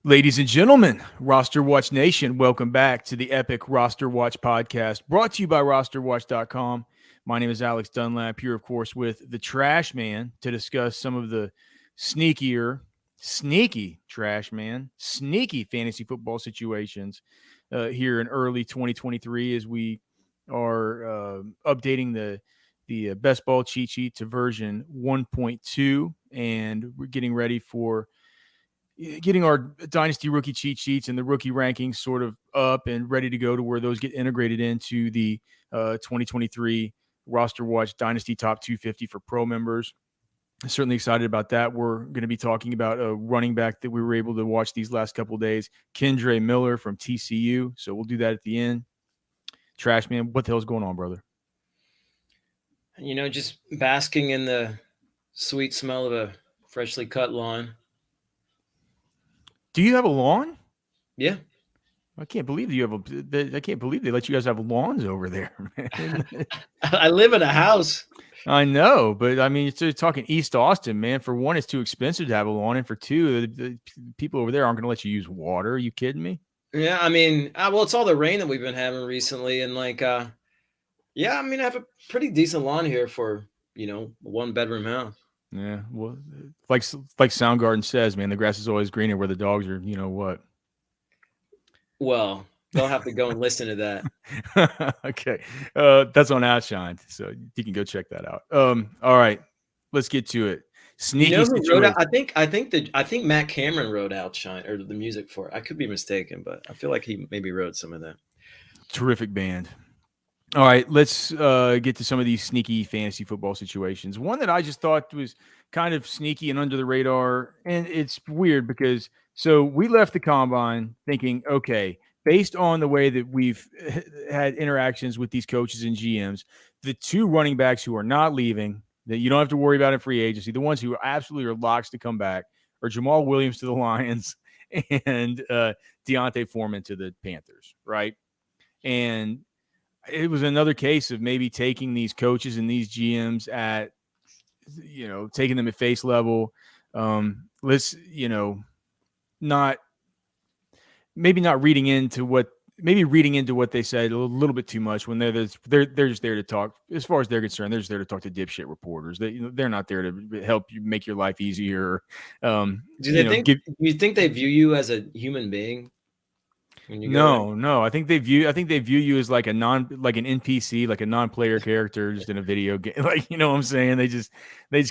Ladies and gentlemen, RosterWatch Nation, welcome back to the epic RosterWatch Podcast, brought to you by RosterWatch.com. My name is Alex Dunlap, here, of course, with the Trashman to discuss some of the sneaky fantasy football situations here in early 2023 as we are updating the best ball cheat sheet to version 1.2, and we're getting ready for getting our dynasty rookie cheat sheets and the rookie rankings sort of up and ready to go to where those get integrated into the 2023 Roster Watch Dynasty Top 250 for pro members. I'm certainly excited about that. We're going to be talking about a running back that we were able to watch these last couple of days, Kendre Miller from TCU. So we'll do that at the end. Trashman, what the hell's going on, brother? You know, just basking in the sweet smell of a freshly cut lawn. Do you have a lawn? Yeah. I can't believe I can't believe they let you guys have lawns over there, man. I live in a house. I know, but I mean, you're talking East Austin, man. For one, it's too expensive to have a lawn, and for two, the people over there aren't going to let you use water. Are you kidding me? Yeah, I mean, well, it's all the rain that we've been having recently, and yeah, I mean, I have a pretty decent lawn here for a 1-bedroom house. Yeah, well, like Soundgarden says, man, the grass is always greener where the dogs are. You know what? Well, they'll have to go and listen to that. Okay, that's on Outshine, so you can go check that out. All right, let's get to it. Sneaky. You know who wrote out, I think Matt Cameron wrote Outshine or the music for it. I could be mistaken, but I feel like he maybe wrote some of that. Terrific band. All right, let's get to some of these sneaky fantasy football situations. One that I just thought was kind of sneaky and under the radar, and it's weird because so we left the combine thinking, okay, based on the way that we've had interactions with these coaches and GMs, the two running backs who are not leaving, that you don't have to worry about in free agency, the ones who absolutely are locks to come back, are Jamal Williams to the Lions and Deontay Foreman to the Panthers, right? And it was another case of maybe taking these coaches and these GMs at, taking them at face level. Let's, not reading into what they said a little bit too much when they're just there to talk. As far as they're concerned, they're just there to talk to dipshit reporters. They're not there to help you make your life easier. Do you think they view you as a human being? No. I think they view you as like an NPC, like a non-player character, just in a video game. Like, you know what I'm saying? They just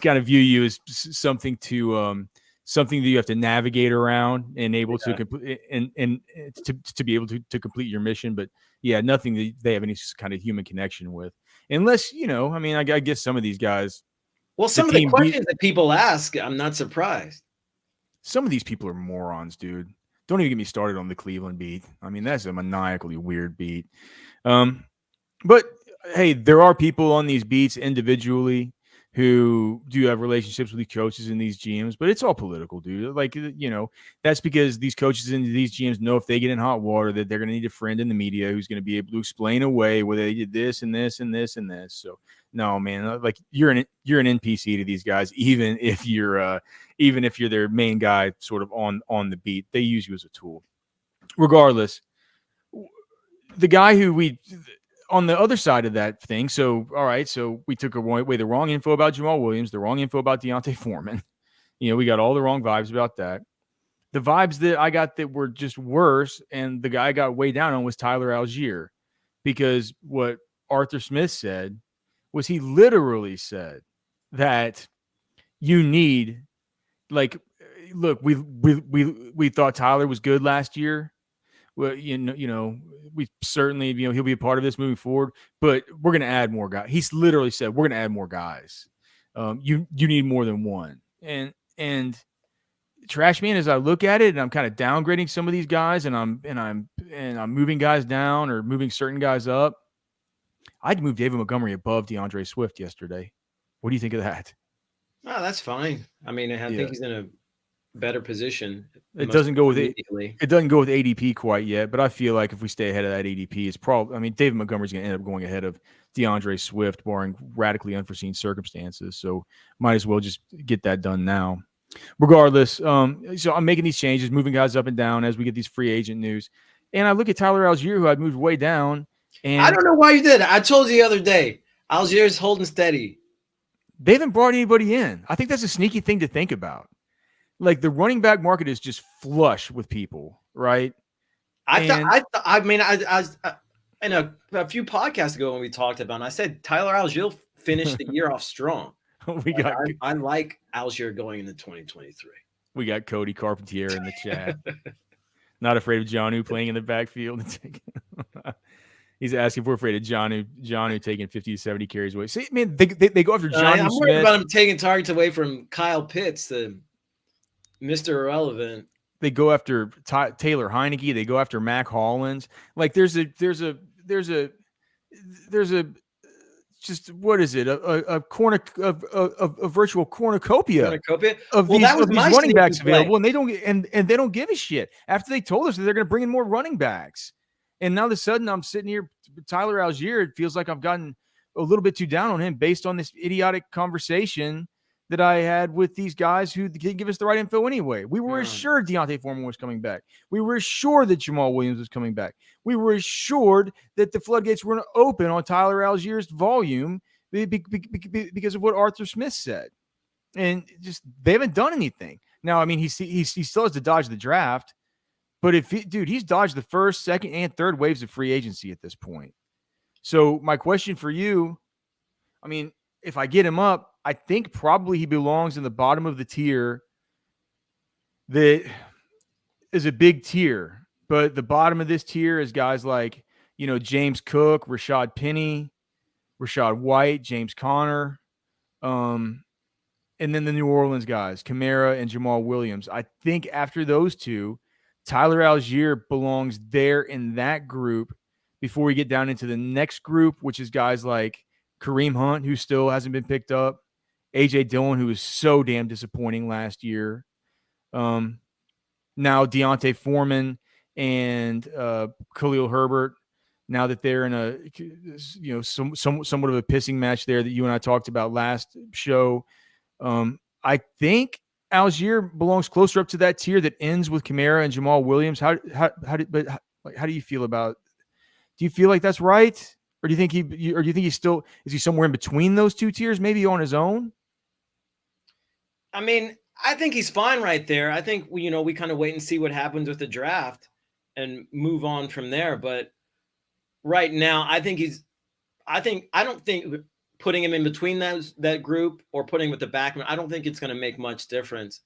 kind of view you as something to something that you have to navigate around and able to complete and to be able to complete your mission. But yeah, nothing that they have any kind of human connection with, unless I guess some of these guys. Well, some of the questions that people ask, I'm not surprised. Some of these people are morons, dude. Don't even get me started on the Cleveland beat. I mean, that's a maniacally weird beat. But hey, there are people on these beats individually who do have relationships with these coaches and these GMs, but it's all political, dude. Like, that's because these coaches and these GMs know if they get in hot water that they're going to need a friend in the media who's going to be able to explain away whether they did this and this and this and this. So no, man, like you're an NPC to these guys, even if you're their main guy sort of on the beat. They use you as a tool. Regardless, the guy who on the other side of that thing, so all right, so we took away the wrong info about Jamal Williams, the wrong info about Deontay Foreman. We got all the wrong vibes about that. The vibes that I got that were just worse, and the guy I got way down on was Tyler Algier, because what Arthur Smith said was he literally said that you need, like, look, we thought Tyler was good last year. Well, we certainly, he'll be a part of this moving forward, but we're going to add more guys. He's literally said, we're going to add more guys. You need more than one. And Trashman, as I look at it, and I'm kind of downgrading some of these guys, and I'm moving guys down or moving certain guys up. I'd move David Montgomery above DeAndre Swift yesterday. What do you think of that? Oh, that's fine. I mean, I think he's in a better position. It doesn't go with ADP quite yet, but I feel like if we stay ahead of that ADP, it's probably. I mean, David Montgomery's going to end up going ahead of DeAndre Swift, barring radically unforeseen circumstances. So might as well just get that done now. Regardless, so I'm making these changes, moving guys up and down as we get these free agent news. And I look at Tyler Algier, who I'd moved way down. And I don't know why you did it. I told you the other day, Algier's holding steady. They haven't brought anybody in. I think that's a sneaky thing to think about. Like the running back market is just flush with people, right? I mean, in a few podcasts ago when we talked about it, I said Tyler Algier finished the year off strong. I like Algier going into 2023. We got Cody Carpentier in the chat. Not afraid of Jonnu playing in the backfield. He's asking if we're afraid of Jonnu taking 50 to 70 carries away. See, man, they go after Jonnu I'm Smith. worried about him taking targets away from Kyle Pitts, the Mr. Irrelevant. They go after Taylor Heineke. They go after Mac Hollins. Like there's a just what is it? A virtual cornucopia of these running backs available, and they don't give a shit. After they told us that they're going to bring in more running backs, and now all of a sudden I'm sitting here, Tyler Algier. It feels like I've gotten a little bit too down on him based on this idiotic conversation that I had with these guys who didn't give us the right info anyway. We were assured Deontay Foreman was coming back. We were assured that Jamal Williams was coming back. We were assured that the floodgates were going to open on Tyler Algier's volume because of what Arthur Smith said. And just they haven't done anything. Now, I mean, he still has to dodge the draft, but he's dodged the first, second, and third waves of free agency at this point. So my question for you, I mean, if I get him up, I think probably he belongs in the bottom of the tier that is a big tier. But the bottom of this tier is guys like, James Cook, Rashad Penny, Rachaad White, James Conner, and then the New Orleans guys, Kamara and Jamal Williams. I think after those two, Tyler Algier belongs there in that group before we get down into the next group, which is guys like Kareem Hunt, who still hasn't been picked up, A.J. Dillon, who was so damn disappointing last year. Now Deontay Foreman and Khalil Herbert, now that they're in a somewhat of a pissing match there that you and I talked about last show. I think Algier belongs closer up to that tier that ends with Kamara and Jamal Williams. How do you feel about? Do you feel like that's right? Or do you think is he somewhere in between those two tiers, maybe on his own? I mean, I think he's fine right there. I think we kind of wait and see what happens with the draft and move on from there. But right now, I don't think putting him in between that group or putting him with the backman, I don't think it's going to make much difference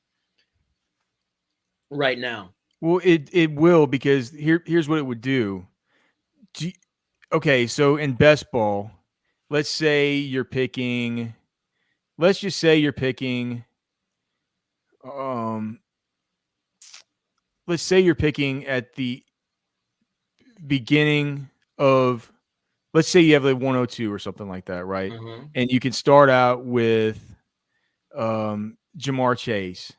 right now. Well, it will, because here's what it would do. Okay, so in best ball, let's just say you're picking at the beginning of, let's say you have like 102 or something like that, right? Mm-hmm. And you can start out with Jamar Chase.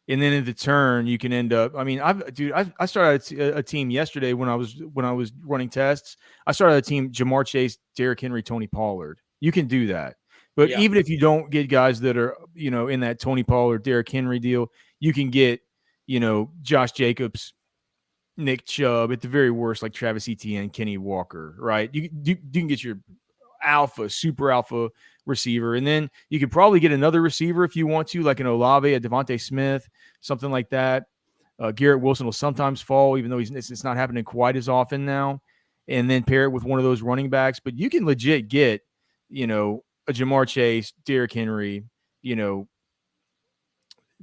And then in the turn, you can end up. I mean, I started a team yesterday when I was running tests. I started a team: Jamar Chase, Derrick Henry, Tony Pollard. You can do that, but even if you don't get guys that are in that Tony Pollard, Derrick Henry deal, you can get Josh Jacobs, Nick Chubb, at the very worst, like Travis Etienne, Kenny Walker. Right? You can get your super alpha receiver, and then you could probably get another receiver if you want to, like an Olave, a Devontae Smith, something like that. Garrett Wilson will sometimes fall, even though it's not happening quite as often now, and then pair it with one of those running backs. But you can legit get a Jamar Chase, Derrick Henry,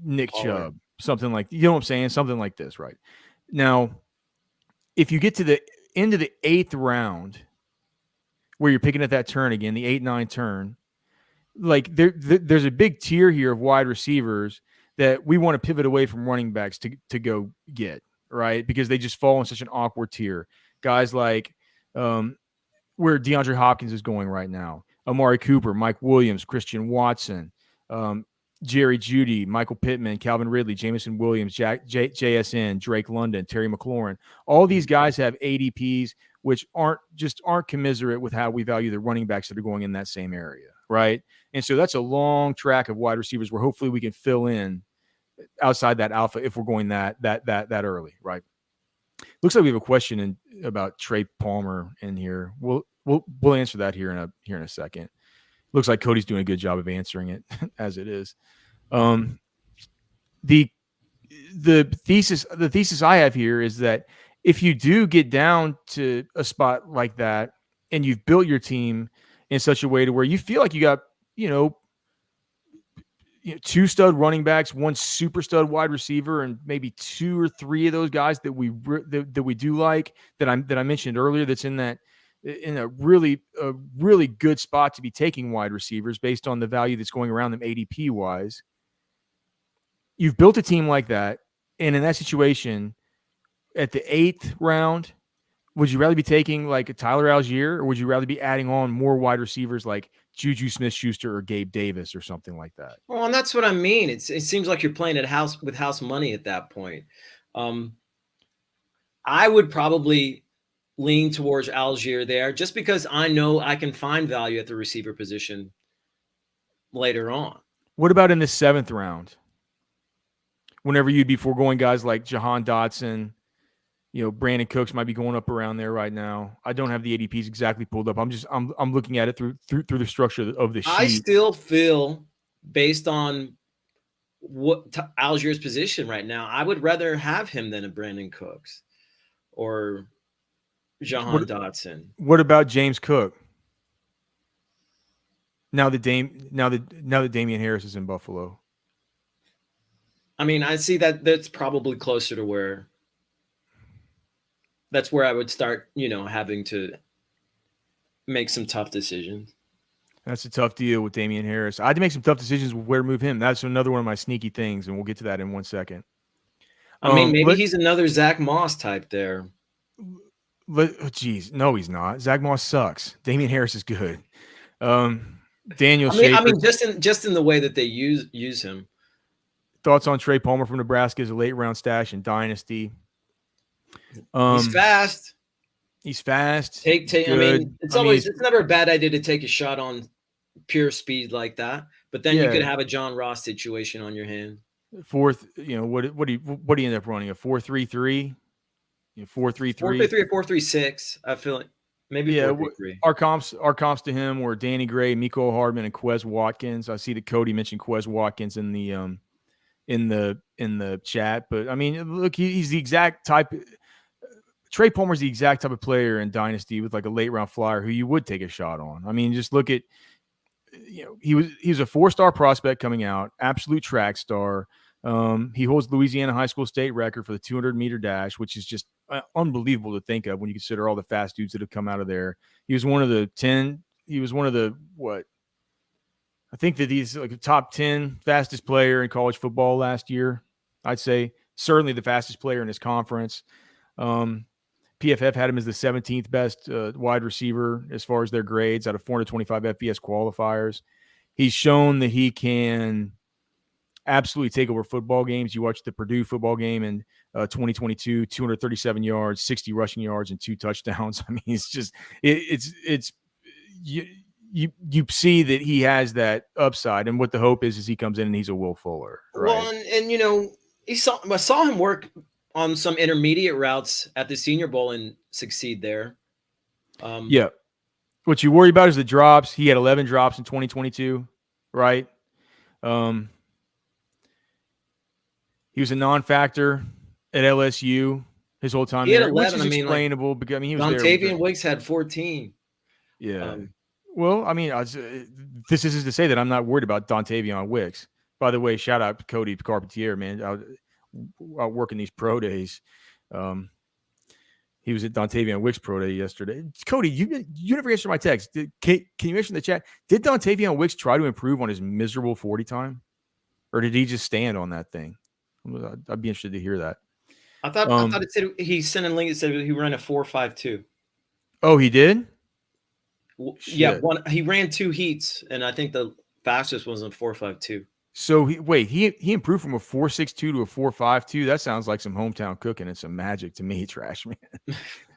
Nick Chubb, something like, what I'm saying, something like this. Right now, if you get to the end of the 8th round, where you're picking at that turn again, the 8-9 turn, like there's a big tier here of wide receivers that we want to pivot away from running backs to go get, right? Because they just fall in such an awkward tier. Guys like where DeAndre Hopkins is going right now, Amari Cooper, Mike Williams, Christian Watson, Jerry Jeudy, Michael Pittman, Calvin Ridley, Jameson Williams, JSN, Drake London, Terry McLaurin. All these guys have ADPs which aren't commiserate with how we value the running backs that are going in that same area, right? And so that's a long track of wide receivers where hopefully we can fill in outside that alpha if we're going that early, right? Looks like we have a question about Trey Palmer in here. We'll answer that here in a second. Looks like Cody's doing a good job of answering it as it is. The thesis I have here is that if you do get down to a spot like that and you've built your team in such a way to where you feel like you got, two stud running backs, one super stud wide receiver, and maybe two or three of those guys that we do like that I mentioned earlier, that's in a really good spot to be taking wide receivers based on the value that's going around them ADP wise. You've built a team like that, and in that situation, at the 8th round, would you rather be taking like a Tyler Algier, or would you rather be adding on more wide receivers like Juju Smith-Schuster or Gabe Davis or something like that? Well, and that's what I mean. It seems like you're playing with house money at that point. I would probably lean towards Algier there just because I know I can find value at the receiver position later on. What about in the 7th round? Whenever you'd be foregoing guys like Jahan Dotson, Brandon Cooks might be going up around there right now. I don't have the ADPs exactly pulled up. I'm looking at it through the structure of the sheet. I still feel, based on what Algier's position right now, I would rather have him than a Brandon Cooks or Jahan Dotson. What about James Cook? Now that Damian Harris is in Buffalo. I mean, I see that's probably closer to where I would start, having to make some tough decisions. That's a tough deal with Damian Harris. I had to make some tough decisions with where to move him. That's another one of my sneaky things, and we'll get to that in 1 second. I mean, maybe he's another Zach Moss type there. Geez, no, he's not. Zach Moss sucks. Damian Harris is good. Daniel Schaefer. I mean, just in the way that they use him. Thoughts on Trey Palmer from Nebraska as a late round stash in Dynasty? He's fast. He's fast. I mean, it's never a bad idea to take a shot on pure speed like that. But then you could have a John Ross situation on your hand. Fourth, what do you end up running? A 4-3-3? 4-3-3? 4-3-3 or 4-3-6. I feel like maybe 4-3-3. Our comps to him were Danny Gray, Mecole Hardman, and Quez Watkins. I see that Cody mentioned Quez Watkins in the chat, but I mean, look, he's the exact type. Trey Palmer's the exact type of player in Dynasty with like a late round flyer who you would take a shot on. I mean, just look at, he was a 4-star prospect coming out, absolute track star. He holds Louisiana high school state record for the 200-meter dash, which is just unbelievable to think of when you consider all the fast dudes that have come out of there. He was one of the 10. He was one of the I think that he's like a top 10 fastest player in college football last year. I'd say certainly the fastest player in his conference. PFF had him as the 17th best wide receiver as far as their grades out of 425 FBS qualifiers. He's shown that he can absolutely take over football games. You watch the Purdue football game in 2022, 237 yards, 60 rushing yards, and 2 touchdowns. I mean, it's just you see that he has that upside, and what the hope is he comes in and he's a Will Fuller. Right? Well, and I saw him work on some intermediate routes at the Senior Bowl and succeed there. Yeah. What you worry about is the drops. He had 11 drops in 2022, right? He was a non-factor at LSU his whole time. He had there, 11. Which is explainable. Because, I mean, he was Dontavian Wicks had 14. Yeah. Well, I mean, this is to say that I'm not worried about Dontavian Wicks. By the way, shout out to Cody Carpentier, man. Out working these pro days. He was at Dontavian Wicks pro day yesterday. Cody, you never answered my text. Can you mention in the chat? Did Dontavian Wicks try to improve on his miserable 40 time, or did he just stand on that thing? I'd be interested to hear that. I thought it said he sent a link. It said he ran a 4.52. Oh, he did. Yeah, he ran 2 heats, and I think the fastest was a 4.52. So he improved from a 4.62 to a 4.52. That sounds like some hometown cooking and some magic to me, Trashman.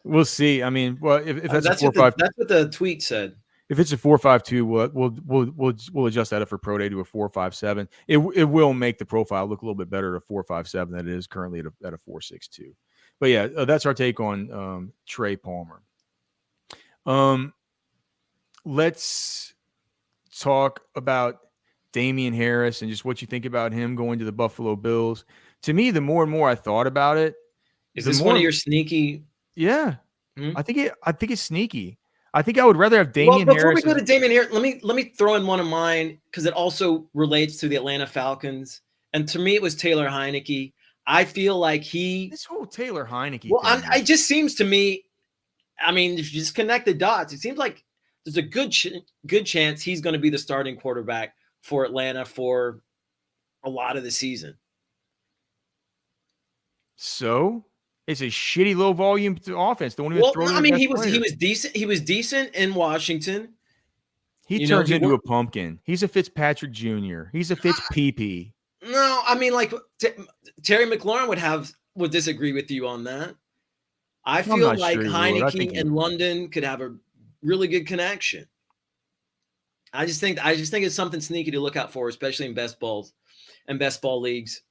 We'll see. I mean, well, if that's a 4.5, that's what the tweet said. If it's a 4.52, we'll adjust that up for pro day to a 4.57. It will make the profile look a little bit better at a 4.57 than it is currently at a 4.62. But yeah, that's our take on Trey Palmer. Let's talk about Damian Harris and just what you think about him going to the Buffalo Bills. To me, the more and more I thought about it, is this one of your sneaky? Yeah, I think it's sneaky. I think I would rather have Damian Harris. Before we go to Damian Harris, let me throw in one of mine because it also relates to the Atlanta Falcons. And to me, it was Taylor Heineke. I feel like this whole Taylor Heineke. Well, it just seems to me. I mean, if you just connect the dots, it seems like there's a good chance he's going to be the starting quarterback for Atlanta for a lot of the season. So it's a shitty low volume offense. Don't even throw. I mean, he was decent. He was decent in Washington. He turns into a pumpkin. He's a Fitzpatrick Jr. He's a Fitz PP. No, I mean, like Terry McLaurin would disagree with you on that. I feel like Heineke and London could have a really good connection. I just think it's something sneaky to look out for, especially in best balls and best ball leagues.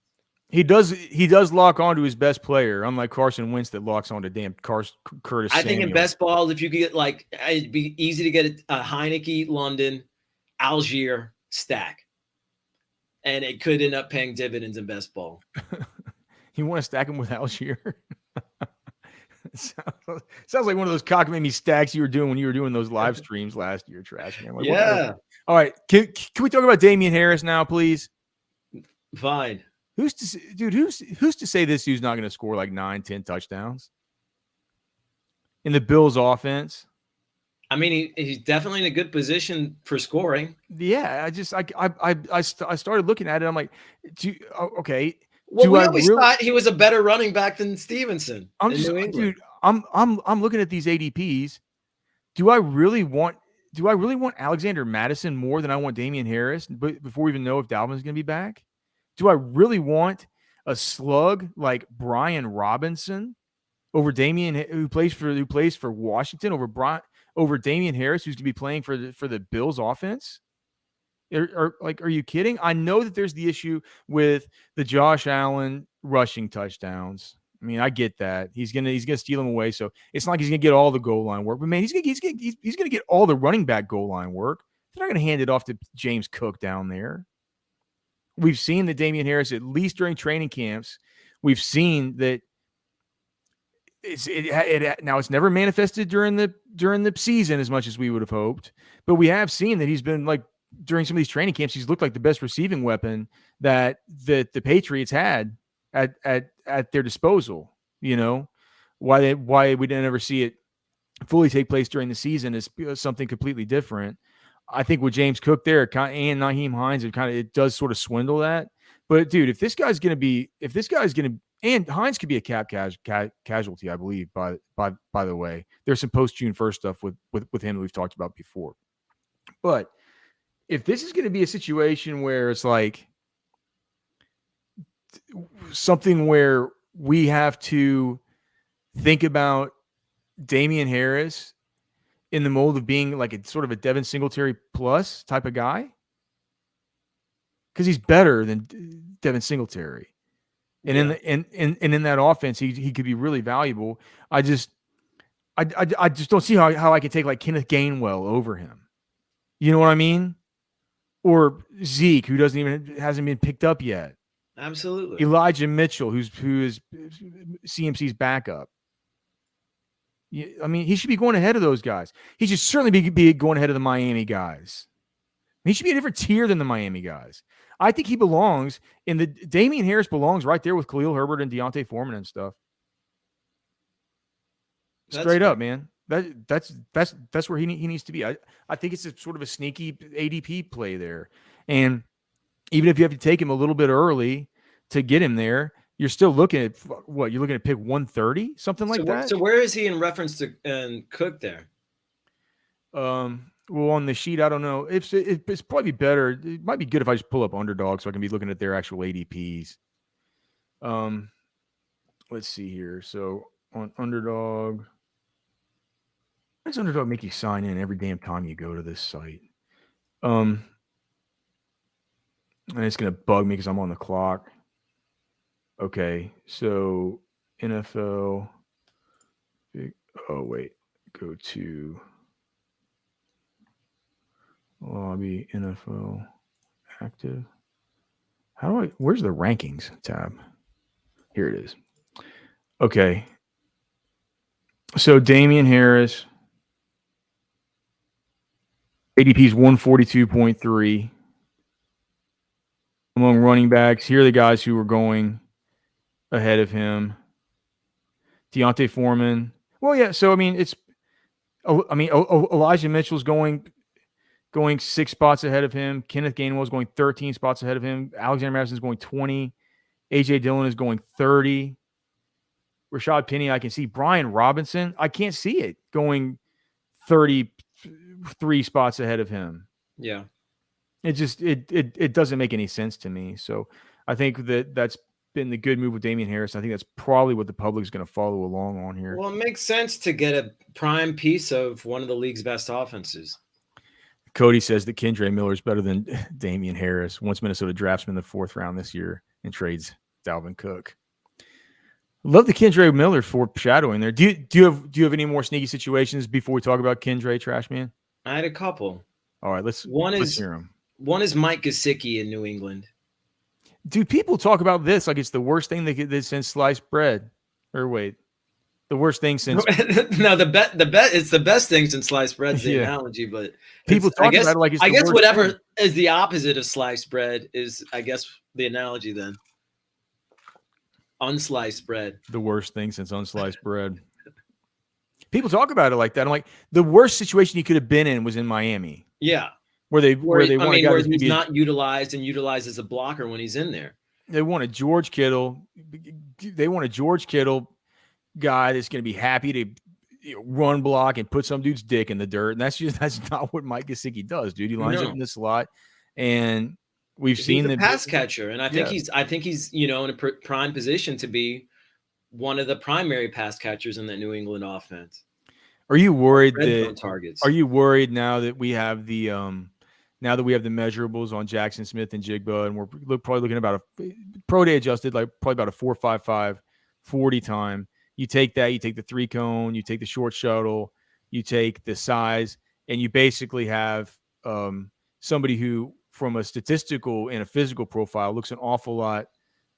He does lock onto his best player, unlike Carson Wentz that locks onto damn Curtis Samuel. I think in best balls, if you could get it'd be easy to get a Heineke, London, Algier stack. And it could end up paying dividends in best ball. You want to stack him with Algier? Sounds like one of those cockamamie stacks you were doing when you were doing those live streams last year, Trashman. Like, yeah. All right. Can we talk about Damian Harris now, please? Fine. Who's to say this dude's not going to score like 9-10 touchdowns in the Bills offense? I mean, he's definitely in a good position for scoring. Yeah, I started looking at it. I'm like, okay. Well, we always thought he was a better running back than Stevenson. I'm looking at these ADPs. Do I really want Alexander Mattison more than I want Damian Harris? But before we even know if Dalvin's going to be back, do I really want a slug like Brian Robinson over Damian, who plays for Washington, over Damian Harris, who's going to be playing for the Bills offense? Are you kidding? I know that there's the issue with the Josh Allen rushing touchdowns. I mean, I get that he's gonna steal them away, so it's not like he's gonna get all the goal line work. But man, he's gonna get all the running back goal line work. They're not gonna hand it off to James Cook down there. We've seen that Damian Harris, at least during training camps, we've seen that now it's never manifested during the season as much as we would have hoped, but we have seen that he's been like during some of these training camps, he's looked like the best receiving weapon that the Patriots had at their disposal. You know, why we didn't ever see it fully take place during the season is something completely different. I think with James Cook there and Nyheim Hines, it does sort of swindle that. But dude, if this guy's gonna and Hines could be a cap casualty, I believe. By the way, there's some post June 1st stuff with him that we've talked about before. But if this is going to be a situation where it's like something where we have to think about Damian Harris in the mold of being like a sort of a Devin Singletary plus type of guy, because he's better than Devin Singletary. And in that offense, he could be really valuable. I just don't see how I could take like Kenneth Gainwell over him. You know what I mean? Or Zeke, who hasn't been picked up yet. Absolutely. Elijah Mitchell, who is CMC's backup. I mean, he should be going ahead of those guys. He should certainly be going ahead of the Miami guys. He should be a different tier than the Miami guys. I think he belongs Damian Harris belongs right there with Khalil Herbert and Deontay Foreman and stuff. Straight up, man. That's where he needs to be. I think it's a sort of a sneaky ADP play there. And even if you have to take him a little bit early to get him there, you're still looking at what? You're looking at pick 130, something like that. So where is he in reference to Cook there? Well, on the sheet, I don't know. It's probably better. It might be good if I just pull up Underdog so I can be looking at their actual ADPs. Let's see here. So on Underdog, Why does Underdog make you sign in every damn time you go to this site? And it's going to bug me because I'm on the clock. Okay, so NFL. Oh, wait. Go to lobby, NFL, active. Where's the rankings tab? Here it is. Okay. So Damian Harris, ADP is 142.3. Among running backs, here are the guys who are going ahead of him. Deontay Foreman. Well, yeah. So Elijah Mitchell's going 6 spots ahead of him. Kenneth Gainwell's going 13 spots ahead of him. Alexander Madison's going 20. AJ Dillon is going 30. Rashad Penny, I can see. Brian Robinson, I can't see it going 33 spots ahead of him. Yeah. It just it doesn't make any sense to me. So I think that's been the good move with Damian Harris. I think that's probably what the public is going to follow along on here. Well, it makes sense to get a prime piece of one of the league's best offenses. Cody says that Kendre Miller is better than Damian Harris. Once Minnesota drafts him in the 4th round this year and trades Dalvin Cook. Love the Kendre Miller foreshadowing there. Do you have any more sneaky situations before we talk about Kendre Trashman? I had a couple. All right, let's hear them. One is Mike Gesicki in New England. Dude, people talk about this like it's the worst thing they did since sliced bread. Or wait, the worst thing since no, it's the best thing since sliced bread's the analogy, but people talk about it like it's I guess whatever thing. Is the opposite of sliced bread is, I guess, the analogy then. Unsliced bread. The worst thing since unsliced bread. People talk about it like that. I'm like, the worst situation he could have been in was in Miami. Yeah. Where he's not utilized and utilized as a blocker when he's in there. They want a George Kittle. They want a George Kittle guy that's going to be happy to run block and put some dude's dick in the dirt. And that's not what Mike Gesicki does, dude. He lines up in the slot, and he's the pass catcher. And I think he's in a prime position to be one of the primary pass catchers in the New England offense. Are you worried targets? Are you worried now that we have the measurables on Jackson Smith and Jigba, and we're probably looking about a pro day adjusted, like probably about a 4.55 40 time. You take that, you take the 3-cone, you take the short shuttle, you take the size, and you basically have somebody who, from a statistical and a physical profile, looks an awful lot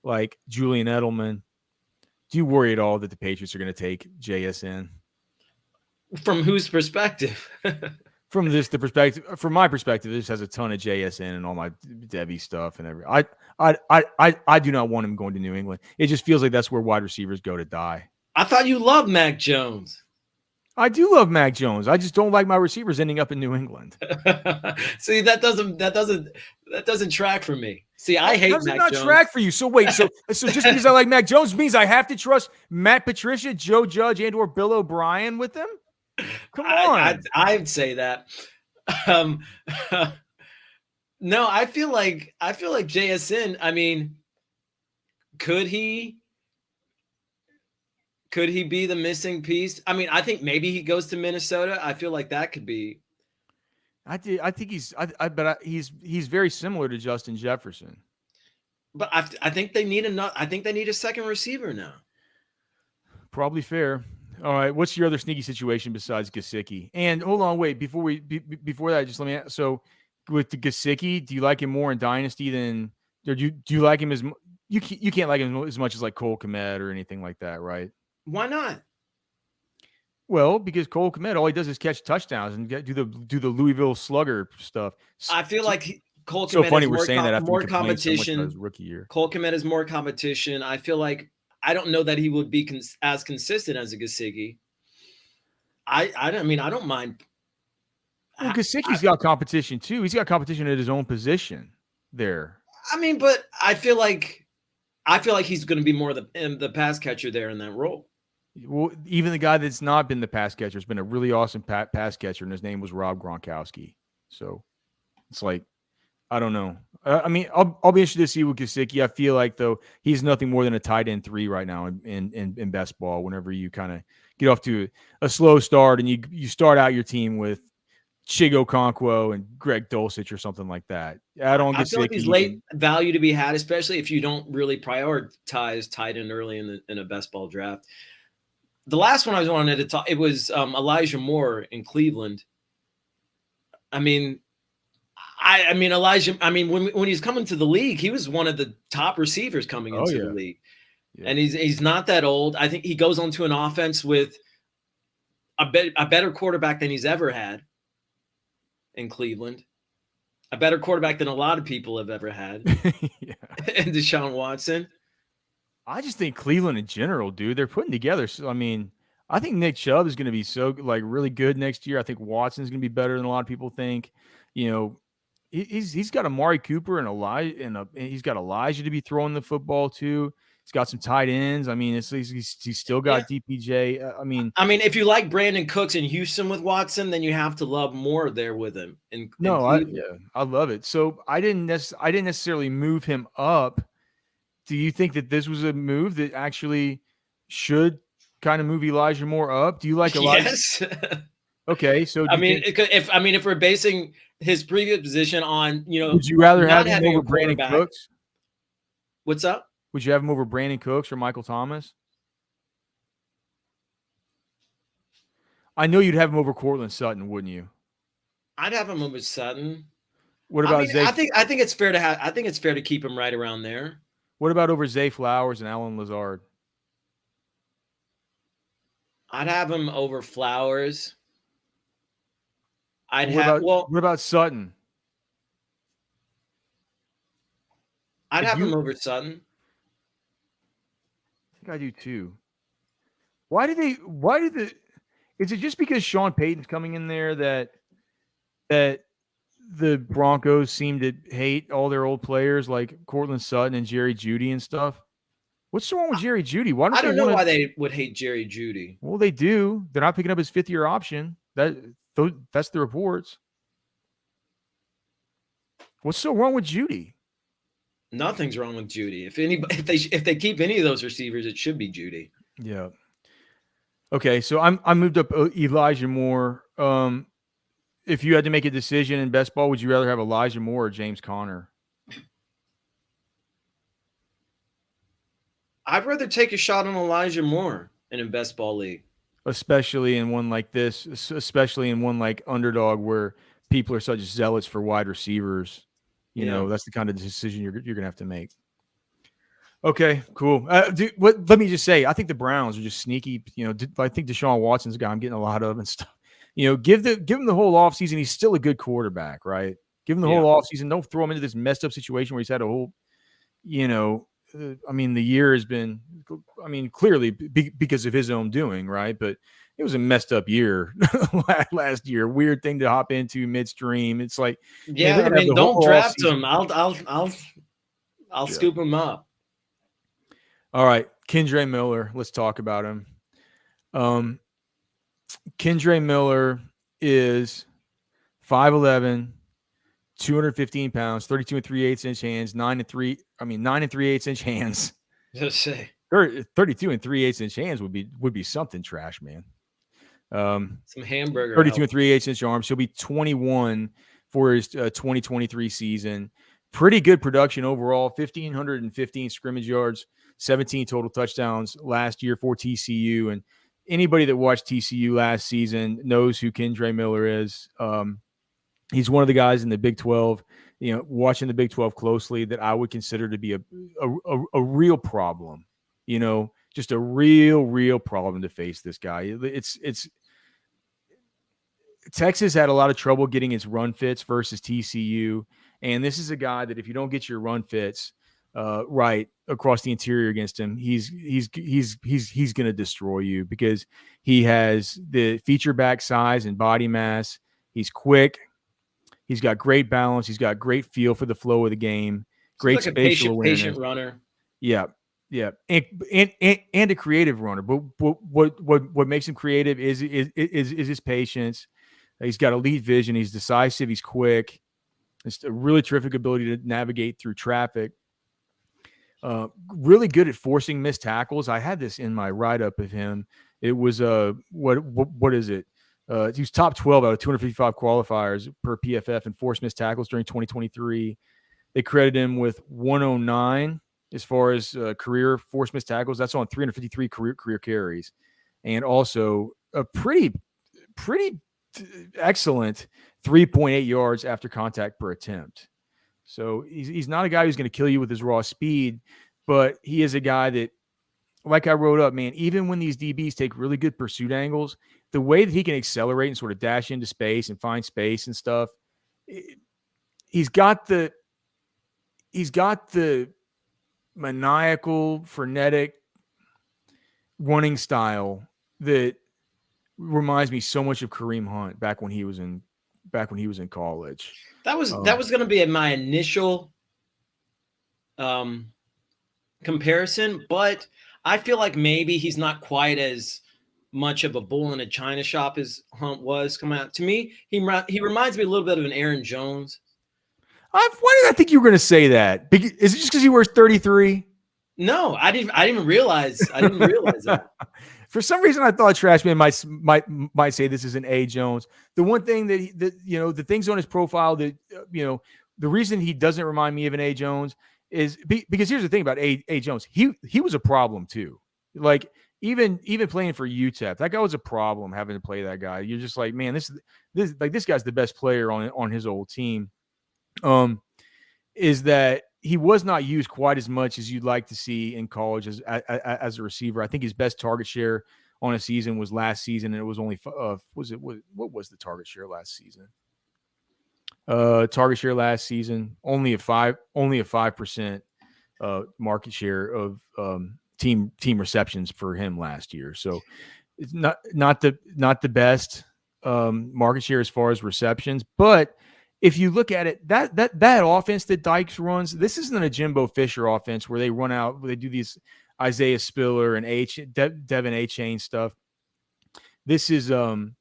like Julian Edelman. Do you worry at all that the Patriots are going to take JSN? From whose perspective? From my perspective, this has a ton of JSN and all my Debbie stuff and everything. I do not want him going to New England. It just feels like that's where wide receivers go to die. I thought you loved Mac Jones. I do love Mac Jones. I just don't like my receivers ending up in New England. See, that doesn't track for me. See, I hate Mac Jones. Does not track for you. So wait, so just because I like Mac Jones means I have to trust Matt Patricia, Joe Judge, and or Bill O'Brien with them? Come on. I'd say that. No, I feel like JSN, I mean, could he be the missing piece? I mean, I think maybe he goes to Minnesota. I feel like that could be. I think he's very similar to Justin Jefferson. But I think they need a second receiver now. Probably fair. All right. What's your other sneaky situation besides Gesicki? And hold on, wait, before that, just let me ask. So with the Gesicki, do you like him more in Dynasty than, or do you like him as you can't like him as much as like Cole Kmet or anything like that, right? Why not? Well, because Cole Kmet, all he does is catch touchdowns and do the Louisville Slugger stuff. I feel like Cole Kmet so funny we're saying that after more competition. So much his rookie year. Cole Kmet is more competition. I feel like I don't know that he would be as consistent as a Gesicki. I don't mind. Well, Gesicki's got competition too. He's got competition at his own position there. I mean, but I feel like he's going to be more the pass catcher there in that role. Well, even the guy that's not been the pass catcher has been a really awesome pass catcher, and his name was Rob Gronkowski. So it's like, I don't know. I mean, I'll be interested to see with Gesicki. I feel like though he's nothing more than a tight end 3 right now in best ball. Whenever you kind of get off to a slow start and you start out your team with Chigo Okonkwo and Greg Dulcich or something like that. Add on I feel like Gesicki. he's late value to be had, especially if you don't really prioritize tight end early in a best ball draft. The last one I wanted to talk, it was Elijah Moore in Cleveland. I mean, Elijah. I mean, when he's coming to the league, he was one of the top receivers coming into the league, and he's not that old. I think he goes onto an offense with a better quarterback than he's ever had in Cleveland, a better quarterback than a lot of people have ever had, and Deshaun Watson. I just think Cleveland in general, dude, they're putting together. So, I mean, I think Nick Chubb is going to be really good next year. I think Watson's going to be better than a lot of people think. You know, he's got Amari Cooper and he's got Elijah to be throwing the football to. He's got some tight ends. I mean, he's still got DPJ. I mean, if you like Brandon Cooks in Houston with Watson, then you have to love Moore there with him. I love it. So I didn't necessarily move him up. Do you think that this was a move that actually should kind of move Elijah Moore up? Do you like Elijah? Yes. Okay, so if we're basing his previous position on, would you rather have him over Brandon Cooks? What's up? Would you have him over Brandon Cooks or Michael Thomas? I know you'd have him over Cortland Sutton, wouldn't you? I'd have him over Sutton. What about Zay? I think it's fair to have. I think it's fair to keep him right around there. What about over Zay Flowers and Alan Lazard? I'd have him over Flowers. What about Sutton? I'd have him over Sutton. I think I do too. Is it just because Sean Payton's coming in there that the Broncos seem to hate all their old players like Cortland Sutton and Jerry Jeudy and stuff? What's wrong with Jerry Jeudy? I don't know why they would hate Jerry Jeudy. Well, they do. They're not picking up his 5th-year option. That's the reports. What's so wrong with Jeudy? Nothing's wrong with Jeudy. If they keep any of those receivers, it should be Jeudy. Yeah. Okay, so I moved up Elijah Moore. If you had to make a decision in best ball, would you rather have Elijah Moore or James Conner? I'd rather take a shot on Elijah Moore in a best ball league. Especially in one like this, especially in one like Underdog where people are such zealots for wide receivers. You know, that's the kind of decision you're going to have to make. Okay, cool. Let me just say, I think the Browns are just sneaky. I think Deshaun Watson's a guy I'm getting a lot of and stuff. Give him the whole offseason. He's still a good quarterback, right? Give him the whole offseason. Don't throw him into this messed up situation where he's had a whole, the year has been, clearly because of his own doing, right? But it was a messed up year last year. Weird thing to hop into midstream. It's like, don't draft him. I'll scoop him up. All right, Kendre Miller. Let's talk about him. Kendre Miller is 5'11", 215 pounds, 32 3/8 inch hands, 9 3/8 inch hands. Just say 32 3/8 inch hands would be something trash, man. Some hamburger. 32 3/8 inch arms. He'll be 21 for his 2023 season. Pretty good production overall. 1,515 scrimmage yards, 17 total touchdowns last year for TCU. And anybody that watched TCU last season knows who Kendre Miller is. He's one of the guys in the Big 12, watching the Big 12 closely, that I would consider to be a real problem, just a real problem to face this guy. It's Texas had a lot of trouble getting its run fits versus TCU. And this is a guy that if you don't get your run fits right across the interior against him, he's going to destroy you because he has the feature back size and body mass. He's quick. He's got great balance. He's got great feel for the flow of the game. Great like spatial awareness. Patient runner. Yeah, and a creative runner. But what makes him creative is his patience. He's got elite vision. He's decisive. He's quick. It's a really terrific ability to navigate through traffic. Really good at forcing missed tackles. I had this in my write-up of him. It was what is it? He was top 12 out of 255 qualifiers per PFF and forced missed tackles during 2023. They credited him with 109 as far as career forced missed tackles. That's on 353 career carries, and also a pretty excellent 3.8 yards after contact per attempt. So he's not a guy who's going to kill you with his raw speed, but he is a guy that, like I wrote up, man, even when these DBs take really good pursuit angles, the way that he can accelerate and sort of dash into space and find space and stuff, he's got the maniacal, frenetic running style that reminds me so much of Kareem Hunt back when he was in college. That was going to be my initial comparison, but I feel like maybe he's not quite as much of a bull in a china shop as Hunt was coming out. To me, he reminds me a little bit of an Aaron Jones. Why did I think you were going to say that? Is it just because he wears 33? No, I didn't even realize. I didn't realize that. For some reason, I thought Trashman might say this is an A Jones. The one thing that the things on his profile that the reason he doesn't remind me of an A Jones is because here's the thing about A Jones. He was a problem too. Like even playing for UTEP, that guy was a problem having to play that guy. You're just like, man, this guy's the best player on his old team. Is that he was not used quite as much as you'd like to see in college as a receiver. I think his best target share on a season was last season, and it was only what was the target share last season? Target share last season only a 5% market share of team receptions for him last year. So it's not the best market share as far as receptions, but if you look at it, that offense that Dykes runs, this isn't a Jimbo Fisher offense where they run out, where they do these Isaiah Spiller and Devin A-Chain stuff. This is an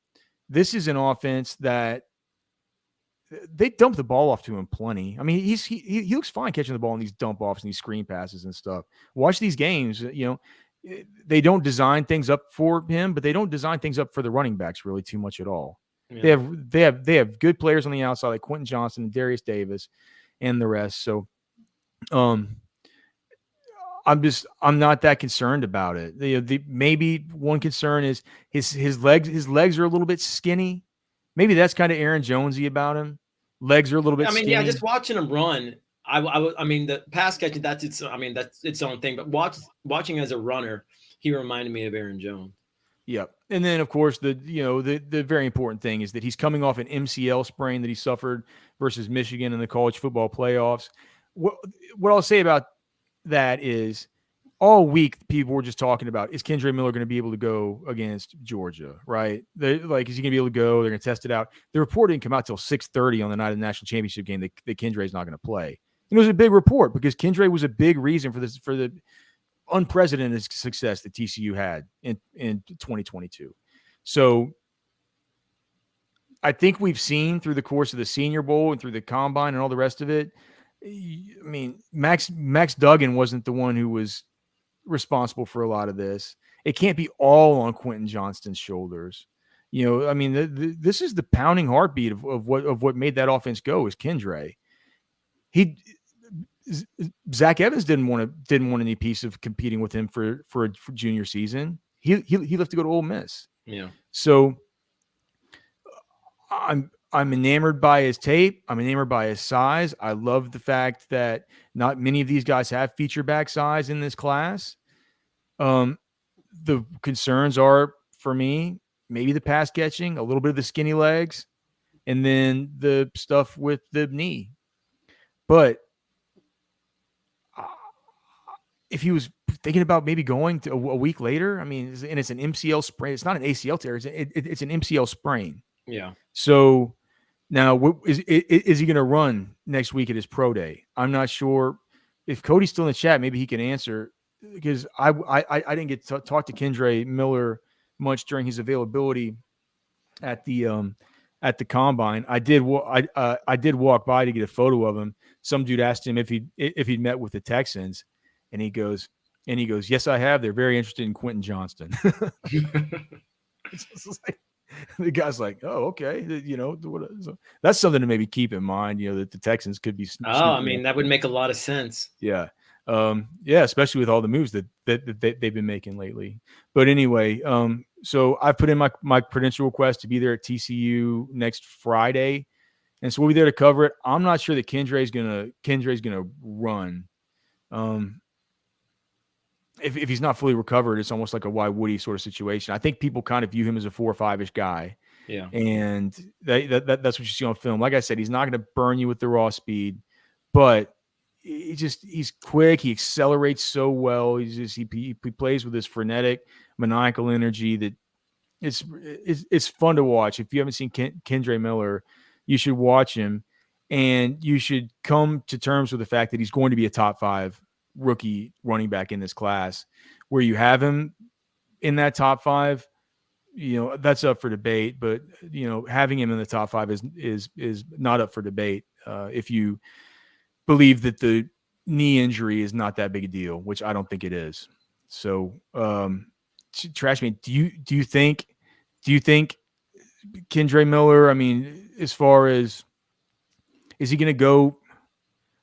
offense that they dump the ball off to him plenty. I mean, he looks fine catching the ball in these dump offs and these screen passes and stuff. Watch these games, they don't design things up for him, but they don't design things up for the running backs really too much at all. Yeah. They have good players on the outside like Quentin Johnson and Darius Davis and the rest. So I'm not that concerned about it. Maybe one concern is his legs are a little bit skinny. Maybe that's kind of Aaron Jonesy about him. Legs are a little bit skinny. Yeah, just watching him run. I mean, the pass catching, that's its own thing. But watching as a runner, he reminded me of Aaron Jones. Yep. And then, of course, the very important thing is that he's coming off an MCL sprain that he suffered versus Michigan in the college football playoffs. What I'll say about that is all week people were just talking about, is Kendre Miller going to be able to go against Georgia, right? Is he going to be able to go? They're going to test it out. The report didn't come out till 6:30 on the night of the national championship game that Kendre is not going to play. And it was a big report because Kendre was a big reason for the unprecedented success that TCU had in 2022. So I think we've seen through the course of the Senior Bowl and through the Combine and all the rest of it, I mean, Max Duggan wasn't the one who was responsible for a lot of this. It can't be all on Quentin Johnston's shoulders. I mean, this is the pounding heartbeat of what made that offense go is Kendre. Zach Evans didn't want any piece of competing with him for junior season. He left to go to Ole Miss. Yeah. So I'm enamored by his tape. I'm enamored by his size. I love the fact that not many of these guys have feature back size in this class. The concerns are for me maybe the pass catching, a little bit of the skinny legs, and then the stuff with the knee. But if he was thinking about maybe going to a week later, I mean, and it's an MCL sprain. It's not an ACL tear. It's an MCL sprain. Yeah. So now is he going to run next week at his pro day? I'm not sure. If Cody's still in the chat, maybe he can answer, because I didn't get to talk to Kendre Miller much during his availability at the at the combine. I did walk by to get a photo of him. Some dude asked him if he'd met with the Texans, and he goes, yes, I have. They're very interested in Quentin Johnston. It's like, the guy's like, oh, okay, so that's something to maybe keep in mind. That the Texans could be. I mean, that would make a lot of sense. Yeah. Especially with all the moves that they've been making lately. But anyway, so I put in my credential request to be there at TCU next Friday, and so we'll be there to cover it. I'm not sure that Kendre's gonna run. If he's not fully recovered, it's almost like a why would he sort of situation. I think people kind of view him as a 4 or 5-ish guy. Yeah, and that's what you see on film. Like I said, he's not going to burn you with the raw speed, but he's quick. He accelerates so well. He plays with this frenetic, maniacal energy that it's fun to watch. If you haven't seen Kendre Miller, you should watch him, and you should come to terms with the fact that he's going to be a top 5 rookie running back in this class. Where you have him in that top 5, that's up for debate. But having him in the top 5 is not up for debate if you believe that the knee injury is not that big a deal, which I don't think it is. So, Trashman, do you think Kendre Miller? I mean, as far as is he going to go?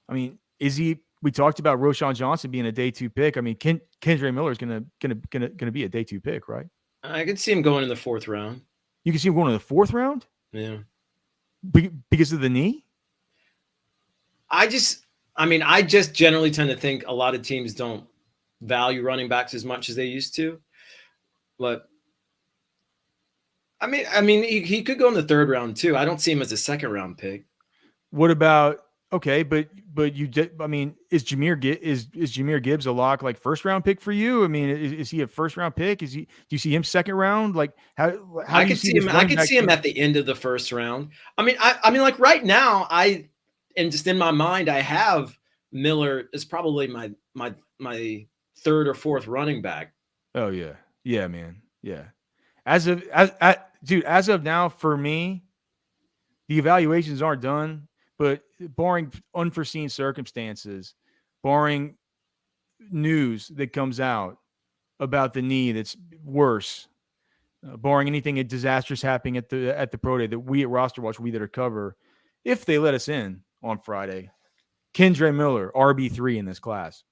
I mean, is he? We talked about Roschon Johnson being a day 2 pick. I mean, Kendre Miller is going to be a day 2 pick, right? I could see him going in the 4th round. You can see him going in the 4th round? Yeah. Because of the knee? I just generally tend to think a lot of teams don't value running backs as much as they used to. But I mean, he could go in the 3rd round too. I don't see him as a 2nd round pick. What about okay? But you did. I mean, is Jahmyr Gibbs a lock, like 1st round pick for you? I mean, is he a 1st round pick? Do you see him 2nd round? Like how I could see him. I could see him at the end of the 1st round. I mean, like right now, and just in my mind, I have Miller as probably my 3rd or 4th running back. Oh yeah, man, yeah. As of now, for me, the evaluations aren't done. But barring unforeseen circumstances, barring news that comes out about the knee that's worse, barring anything disastrous happening at the pro day that we at RosterWatch will be there to cover, if they let us in on Friday, Kendre Miller, RB3 in this class.